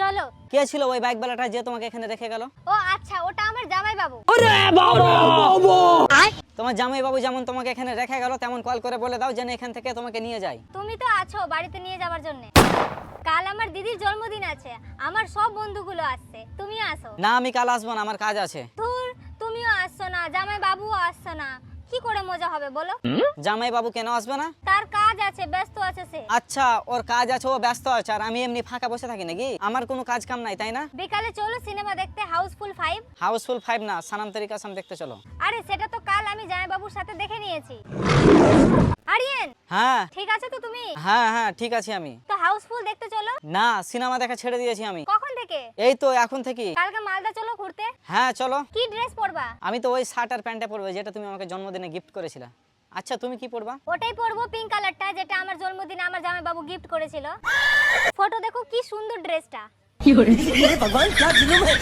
চলো। কে ছিল ওই বাইকওয়ালাটা যে তোমাকে এখানে রেখে গেল? ও আচ্ছা, ওটা আমার জামাই বাবু। তোমার জামাই বাবু যেমন তোমাকে এখানে রেখে গেল তেমন কল করে বলে দাও যেন এখান থেকে তোমাকে নিয়ে যায়। তুমি তো আছো বাড়িতে নিয়ে যাওয়ার জন্য। কাল আমার দিদির জন্মদিন আছে, আমার সব বন্ধুগুলো আসছে, তুমিও আসো। না আমি কাল আসবো না, আমার কাজ আছে। ধুর, তুমিও আসছো না, জামাই বাবুও আসছো না, কি করে মজা হবে বলো? জামাই বাবু কেন আসবে না? তার কাজ আছে, ব্যস্ত আছে সে। আচ্ছা ওর কাজ আছে, ও ব্যস্ত আছে, আর আমি এমনি ফাঁকা বসে থাকি নাকি? আমার কোনো কাজ কাম নাই তাই না? বিকালে চলো সিনেমা দেখতে, হাউসফুল 5। হাউসফুল 5 না, সানাম তেরি কসম দেখতে চলো। আরে সেটা তো কাল আমি জামাই বাবুর সাথে দেখে নিয়েছি। আরিয়ান, হ্যাঁ ঠিক আছে তো তুমি? হ্যাঁ হ্যাঁ ঠিক আছে আমি। তো হাউসফুল দেখতে চলো। না সিনেমা দেখা ছেড়ে দিয়েছি আমি। কখন থেকে? এই তো এখন থেকে। কালকে মালদা চলো ঘুরতে। হ্যাঁ চলো। কি ড্রেস পরবা? আমি তো ওই শার্ট আর প্যান্টটা পরবো যেটা তুমি আমাকে জন্মদিনে গিফট করেছিলে। আচ্ছা তুমি কি পরবা? ওটাই পরবো, পিঙ্ক কালারটা, যেটা আমার জন্মদিনে আমার জামাই বাবু গিফট করেছিল। ফটো দেখো কি সুন্দর ড্রেসটা। কি হলো? ভগবান, क्या जुलूम है?